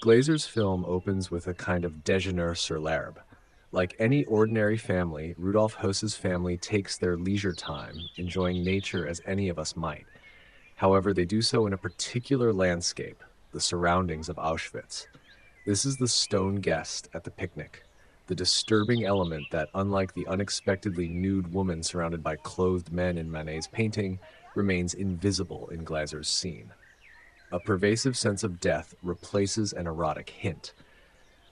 Glazer's film opens with a kind of déjeuner sur l'herbe. Like any ordinary family, Rudolf Höss's family takes their leisure time, enjoying nature as any of us might. However, they do so in a particular landscape, the surroundings of Auschwitz. This is the stone guest at the picnic, the disturbing element that, unlike the unexpectedly nude woman surrounded by clothed men in Manet's painting, remains invisible in Glazer's scene. A pervasive sense of death replaces an erotic hint.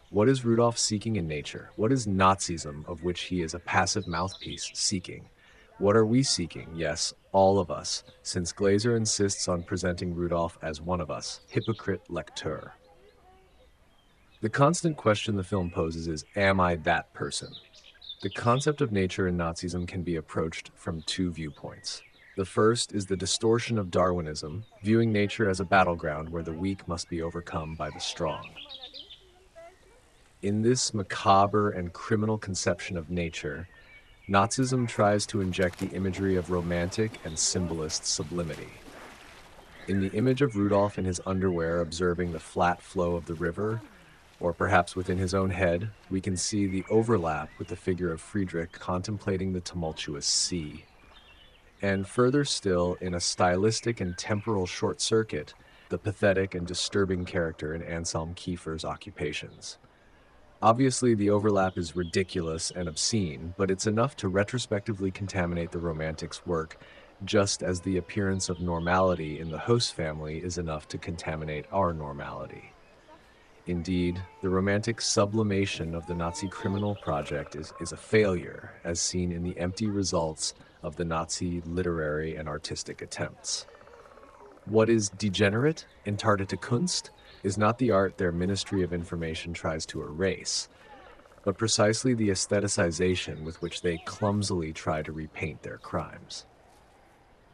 What is Rudolf seeking in nature? What is Nazism, of which he is a passive mouthpiece, seeking? What are we seeking? Yes, all of us, since Glazer insists on presenting Rudolf as one of us, hypocrite lecteur. The constant question the film poses is, am I that person? The concept of nature in Nazism can be approached from two viewpoints. The first is the distortion of Darwinism, viewing nature as a battleground where the weak must be overcome by the strong. In this macabre and criminal conception of nature, Nazism tries to inject the imagery of romantic and symbolist sublimity. In the image of Rudolf in his underwear observing the flat flow of the river, or perhaps within his own head, we can see the overlap with the figure of Friedrich contemplating the tumultuous sea. And further still, in a stylistic and temporal short circuit, the pathetic and disturbing character in Anselm Kiefer's occupations. Obviously, the overlap is ridiculous and obscene, but it's enough to retrospectively contaminate the Romantics' work, just as the appearance of normality in the Höss family is enough to contaminate our normality. Indeed, the romantic sublimation of the Nazi criminal project is a failure, as seen in the empty results of the Nazi literary and artistic attempts. What is degenerate, entartete Kunst, is not the art their Ministry of Information tries to erase, but precisely the aestheticization with which they clumsily try to repaint their crimes.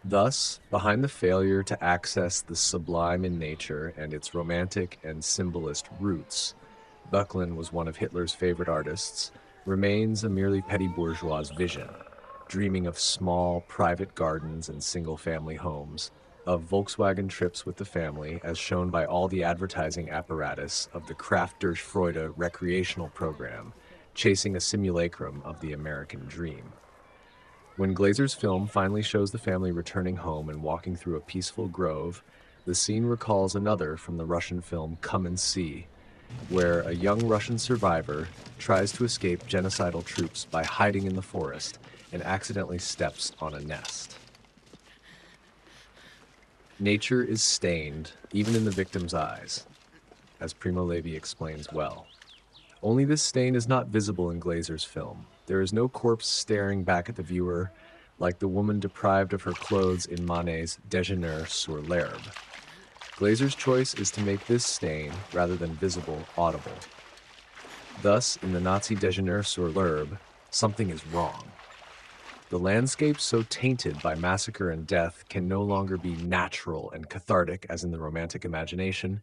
Thus, behind the failure to access the sublime in nature and its romantic and symbolist roots, Böcklin was one of Hitler's favorite artists, remains a merely petty bourgeois vision, dreaming of small, private gardens and single-family homes, of Volkswagen trips with the family, as shown by all the advertising apparatus of the Kraft durch Freude recreational program, chasing a simulacrum of the American dream. When Glazer's film finally shows the family returning home and walking through a peaceful grove, the scene recalls another from the Russian film Come and See, where a young Russian survivor tries to escape genocidal troops by hiding in the forest and accidentally steps on a nest. Nature is stained, even in the victim's eyes, as Primo Levi explains well. Only this stain is not visible in Glazer's film. There is no corpse staring back at the viewer like the woman deprived of her clothes in Manet's Déjeuner sur l'herbe. Glazer's choice is to make this stain, rather than visible, audible. Thus, in the Nazi Déjeuner sur l'herbe, something is wrong. The landscape so tainted by massacre and death can no longer be natural and cathartic as in the Romantic imagination,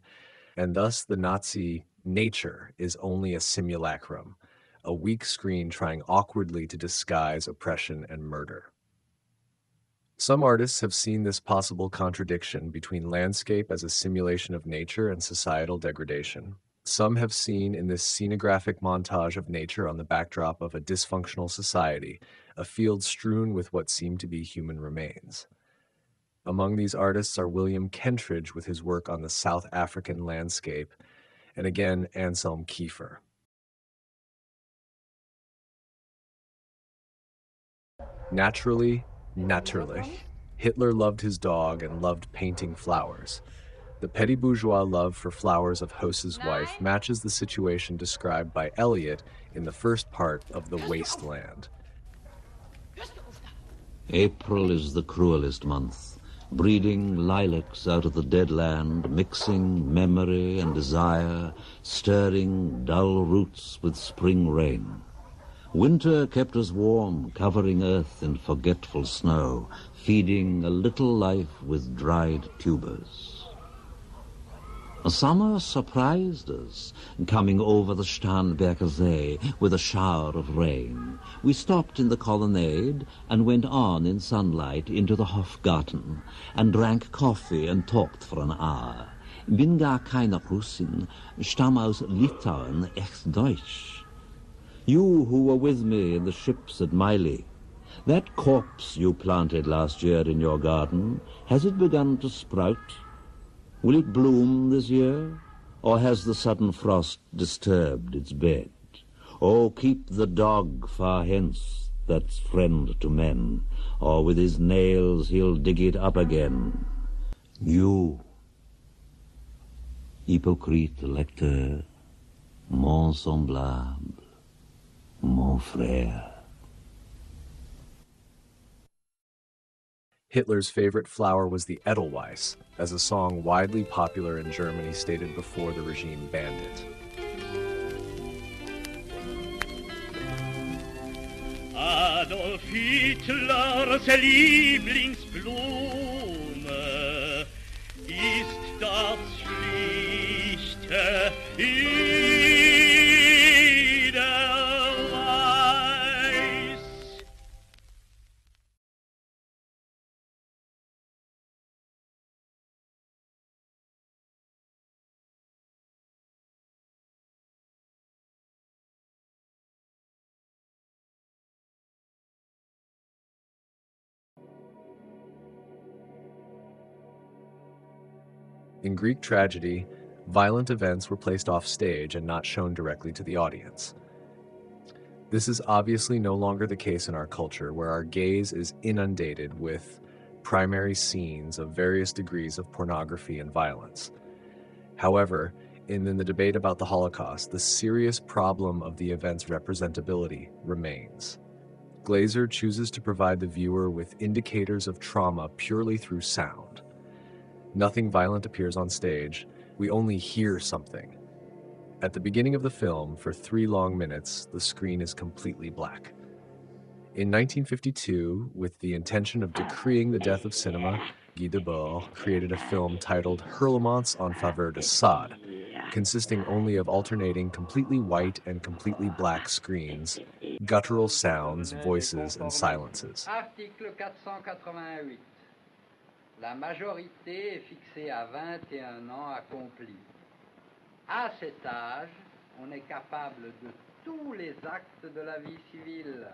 and thus the Nazi nature is only a simulacrum, a weak screen trying awkwardly to disguise oppression and murder. Some artists have seen this possible contradiction between landscape as a simulation of nature and societal degradation. Some have seen in this scenographic montage of nature on the backdrop of a dysfunctional society, a field strewn with what seem to be human remains. Among these artists are William Kentridge with his work on the South African landscape, and again Anselm Kiefer. Naturally, natürlich, Hitler loved his dog and loved painting flowers. The petty bourgeois love for flowers of Höss's wife matches the situation described by Eliot in the first part of The Waste Land. April is the cruelest month, breeding lilacs out of the dead land, mixing memory and desire, stirring dull roots with spring rain. Winter kept us warm, covering earth in forgetful snow, feeding a little life with dried tubers. Summer surprised us, coming over the Starnberger See with a shower of rain. We stopped in the colonnade and went on in sunlight into the Hofgarten and drank coffee and talked for an hour. Bin gar keine Russin, stamm aus Litauen, echt Deutsch. You who were with me in the ships at Miley, that corpse you planted last year in your garden, has it begun to sprout? Will it bloom this year? Or has the sudden frost disturbed its bed? Oh, keep the dog far hence, that's friend to men, or with his nails he'll dig it up again. You, hypocrite lecteur, mon semblable, mon frère. Hitler's favorite flower was the Edelweiss, as a song widely popular in Germany stated before the regime banned it. Adolf Hitlers Lieblingsblume ist das schlichte Edelweiss. In Greek tragedy, violent events were placed off stage and not shown directly to the audience. This is obviously no longer the case in our culture, where our gaze is inundated with primary scenes of various degrees of pornography and violence. However, in the debate about the Holocaust, the serious problem of the event's representability remains. Glazer chooses to provide the viewer with indicators of trauma purely through sound. Nothing violent appears on stage, we only hear something. At the beginning of the film, for 3 long minutes, the screen is completely black. In 1952, with the intention of decreeing the death of cinema, Guy Debord created a film titled Hurlements en faveur de Sade, consisting only of alternating completely white and completely black screens, guttural sounds, voices, and silences. Article 488. La majorité est fixée à 21 ans accomplis. À cet âge, on est capable de tous les actes de la vie civile.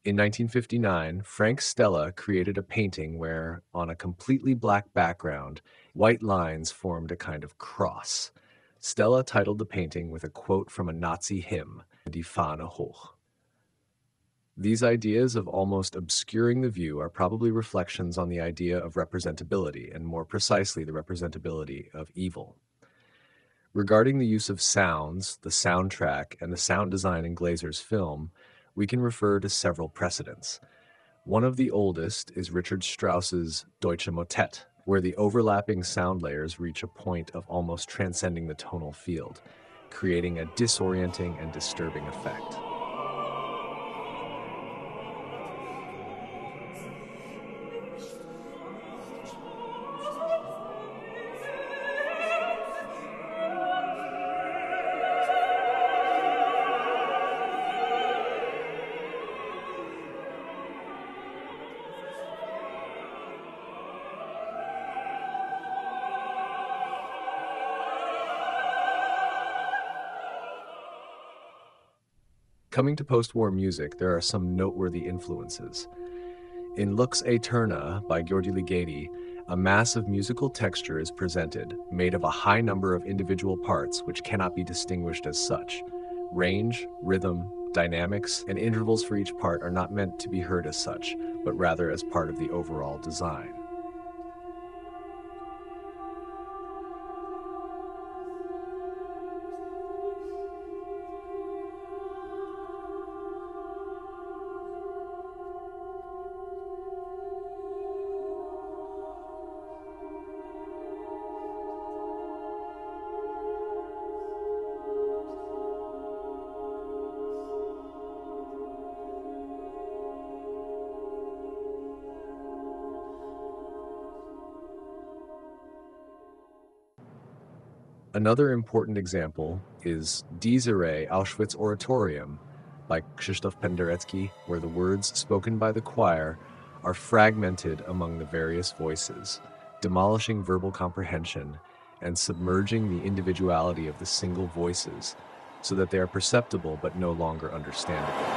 In 1959, Frank Stella created a painting where, on a completely black background, white lines formed a kind of cross. Stella titled the painting with a quote from a Nazi hymn, Die Fahne hoch. These ideas of almost obscuring the view are probably reflections on the idea of representability, and more precisely the representability of evil. Regarding the use of sounds, the soundtrack, and the sound design in Glazer's film, we can refer to several precedents. One of the oldest is Richard Strauss's Deutsche Motet, where the overlapping sound layers reach a point of almost transcending the tonal field, creating a disorienting and disturbing effect. Coming to post-war music, there are some noteworthy influences. In Lux Aeterna by György Ligeti, a mass of musical texture is presented, made of a high number of individual parts which cannot be distinguished as such. Range, rhythm, dynamics, and intervals for each part are not meant to be heard as such, but rather as part of the overall design. Another important example is Desiree Auschwitz Oratorium by Krzysztof Penderecki, where the words spoken by the choir are fragmented among the various voices, demolishing verbal comprehension and submerging the individuality of the single voices so that they are perceptible but no longer understandable.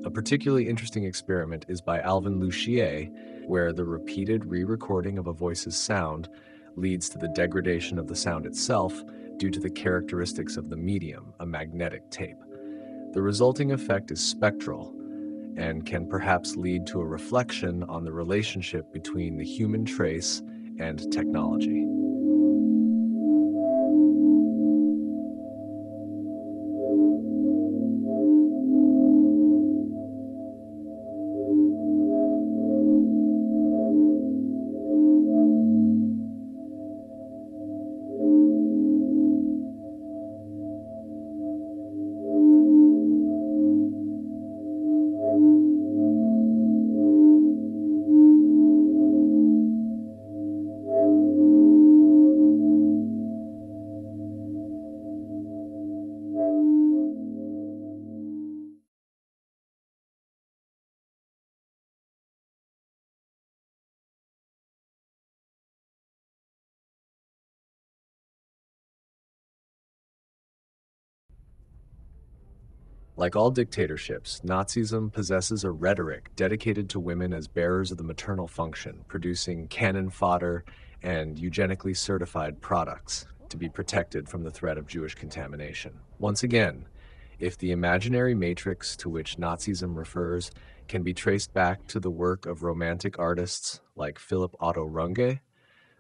A particularly interesting experiment is by Alvin Luchier, where the repeated re-recording of a voice's sound leads to the degradation of the sound itself due to the characteristics of the medium, a magnetic tape. The resulting effect is spectral and can perhaps lead to a reflection on the relationship between the human trace and technology. Like all dictatorships, Nazism possesses a rhetoric dedicated to women as bearers of the maternal function, producing cannon fodder and eugenically certified products to be protected from the threat of Jewish contamination. Once again, if the imaginary matrix to which Nazism refers can be traced back to the work of romantic artists like Philipp Otto Runge,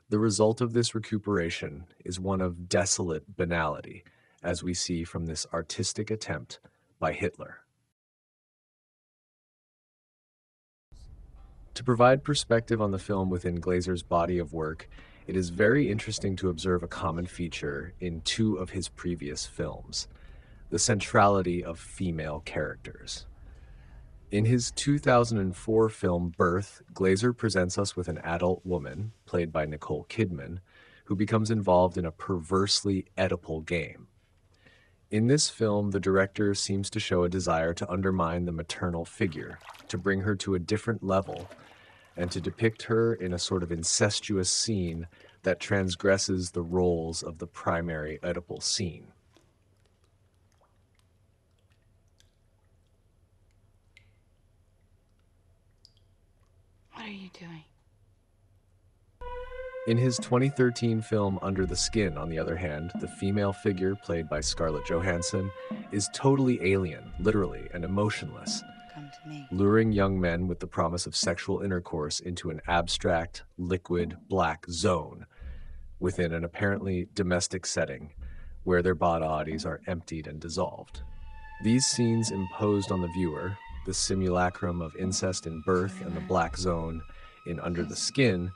the result of this recuperation is one of desolate banality, as we see from this artistic attempt by Hitler. To provide perspective on the film within Glazer's body of work, it is very interesting to observe a common feature in two of his previous films: the centrality of female characters. In his 2004 film Birth, Glazer presents us with an adult woman, played by Nicole Kidman, who becomes involved in a perversely Oedipal game. In this film, the director seems to show a desire to undermine the maternal figure, to bring her to a different level, and to depict her in a sort of incestuous scene that transgresses the roles of the primary Oedipal scene. What are you doing? In his 2013 film Under the Skin, on the other hand, the female figure, played by Scarlett Johansson, is totally alien, literally, and emotionless, Come to me. luring young men with the promise of sexual intercourse into an abstract, liquid, black zone within an apparently domestic setting where their bodies are emptied and dissolved. These scenes imposed on the viewer, the simulacrum of incest in Birth and the black zone in Under the Skin,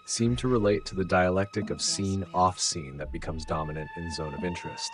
seem to relate to the dialectic of scene-off scene that becomes dominant in Zone of Interest.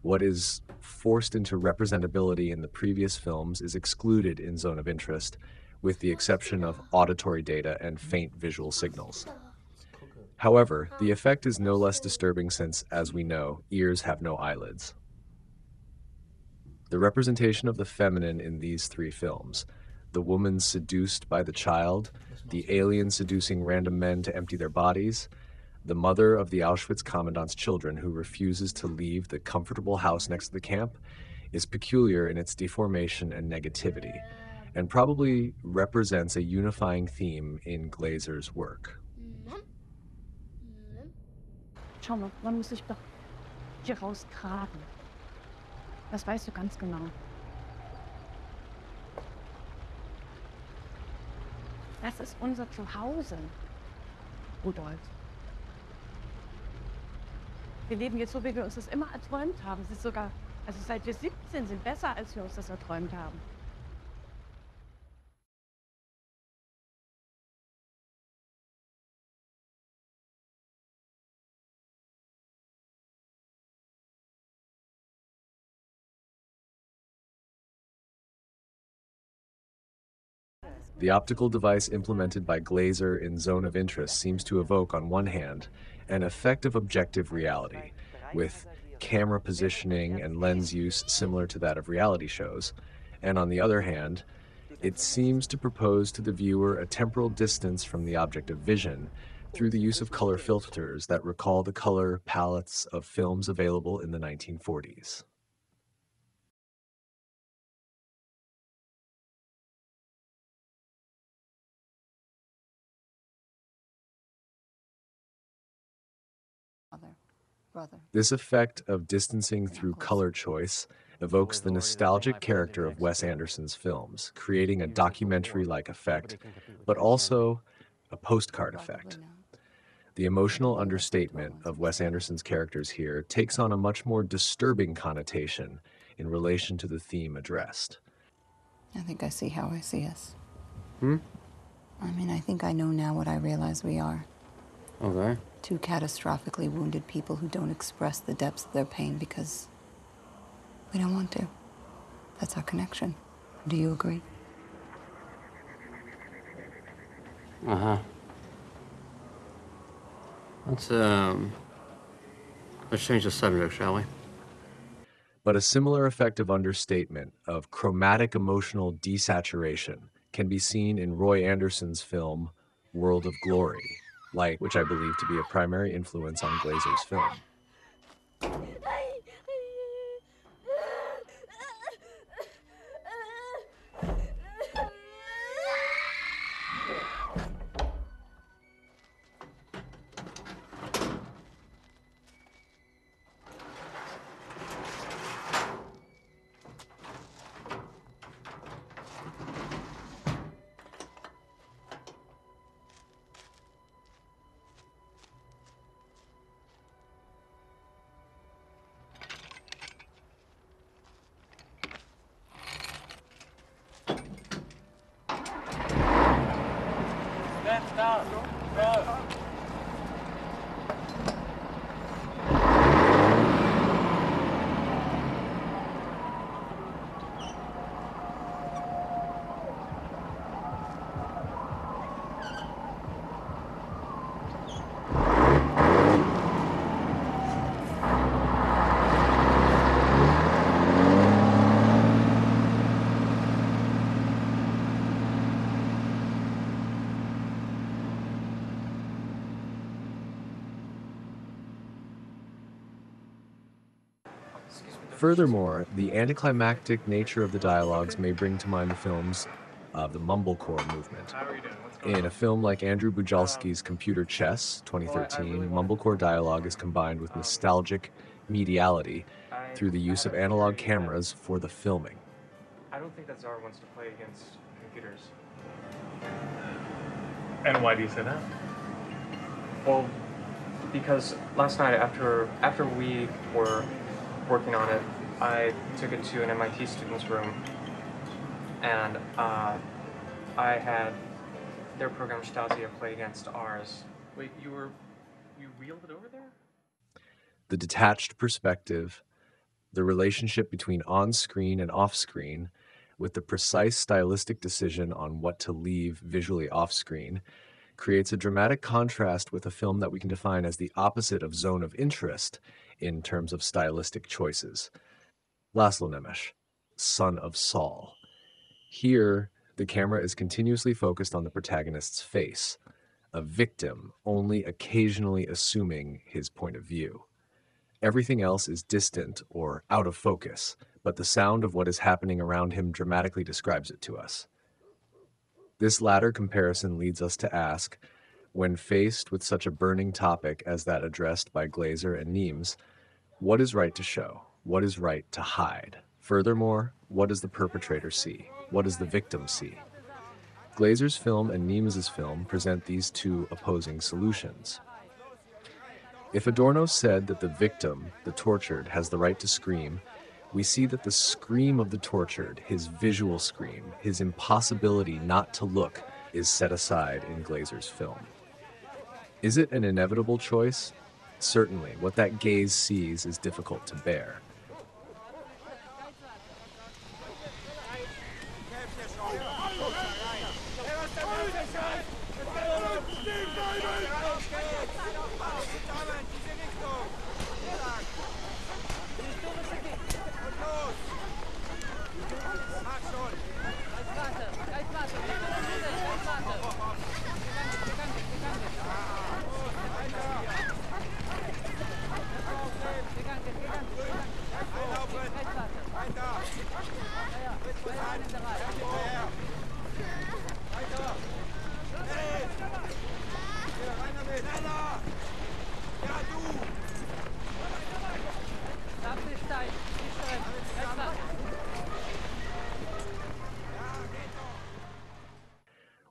What is forced into representability in the previous films is excluded in Zone of Interest, with the exception of auditory data and faint visual signals. However, the effect is no less disturbing since, as we know, ears have no eyelids. The representation of the feminine in these three films, the woman seduced by the child, the alien seducing random men to empty their bodies, the mother of the Auschwitz commandant's children who refuses to leave the comfortable house next to the camp, is peculiar in its deformation and negativity, and probably represents a unifying theme in Glazer's work. Schau mal, man muss sich doch hier rausgraben. Das weißt du ganz genau. Das ist unser Zuhause, Rudolf. Wir leben jetzt so, wie wir uns das immer erträumt haben. Es ist sogar, also seit wir 17 sind, besser, als wir uns das erträumt haben. The optical device implemented by Glazer in Zone of Interest seems to evoke, on one hand, an effect of objective reality, with camera positioning and lens use similar to that of reality shows, and on the other hand, it seems to propose to the viewer a temporal distance from the object of vision through the use of color filters that recall the color palettes of films available in the 1940s. Brother. This effect of distancing through color choice evokes the nostalgic character of Wes Anderson's films, creating a documentary-like effect, but also a postcard effect. The emotional understatement of Wes Anderson's characters here takes on a much more disturbing connotation in relation to the theme addressed. I think I see how I see us. Hmm? I mean, I think I know now what I realize we are. Okay. Two catastrophically wounded people who don't express the depths of their pain because we don't want to. That's our connection. Do you agree? Uh-huh. Let's change the subject, shall we? But a similar effect of understatement, of chromatic emotional desaturation, can be seen in Roy Andersson's film World of Glory, light, which I believe to be a primary influence on Glazer's film. Furthermore, the anticlimactic nature of the dialogues may bring to mind the films of the Mumblecore movement. In a film like Andrew Bujalski's Computer Chess, 2013, Mumblecore dialogue is combined with nostalgic mediality through the use of analog cameras for the filming. I don't think that Tsar wants to play against computers. And why do you say that? Well, because last night after we were working on it, I took it to an MIT student's room, and I had their program Stasia play against ours. Wait, you wheeled it over there? The detached perspective, the relationship between on-screen and off-screen, with the precise stylistic decision on what to leave visually off-screen, creates a dramatic contrast with a film that we can define as the opposite of Zone of Interest in terms of stylistic choices. Laszlo Nemes, Son of Saul. Here, The camera is continuously focused on the protagonist's face, a victim only occasionally assuming his point of view. Everything else is distant or out of focus, but the sound of what is happening around him dramatically describes it to us. This latter comparison leads us to ask, when faced with such a burning topic as that addressed by Glazer and Nimes, what is right to show? What is right to hide? Furthermore, what does the perpetrator see? What does the victim see? Glazer's film and Nimes's film present these two opposing solutions. If Adorno said that the victim, the tortured, has the right to scream, we see that the scream of the tortured, his visual scream, his impossibility not to look, is set aside in Glazer's film. Is it an inevitable choice? Certainly, what that gaze sees is difficult to bear.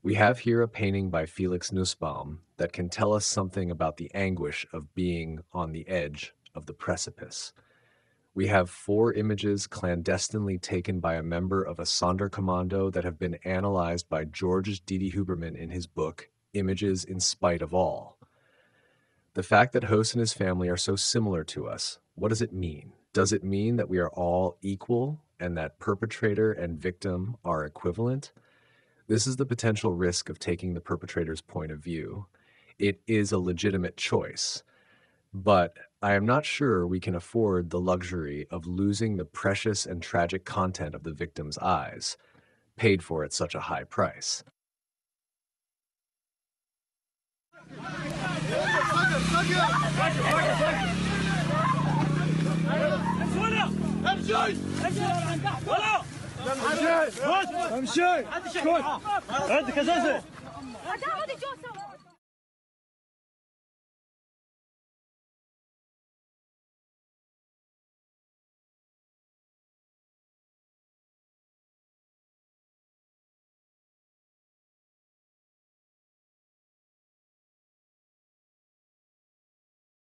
We have here a painting by Felix Nussbaum that can tell us something about the anguish of being on the edge of the precipice. We have 4 images clandestinely taken by a member of a Sonderkommando that have been analyzed by George Didi Huberman in his book, Images in Spite of All. The fact that Höss and his family are so similar to us, what does it mean? Does it mean that we are all equal and that perpetrator and victim are equivalent? This is the potential risk of taking the perpetrator's point of view. It is a legitimate choice, but I am not sure we can afford the luxury of losing the precious and tragic content of the victim's eyes, paid for at such a high price. امشي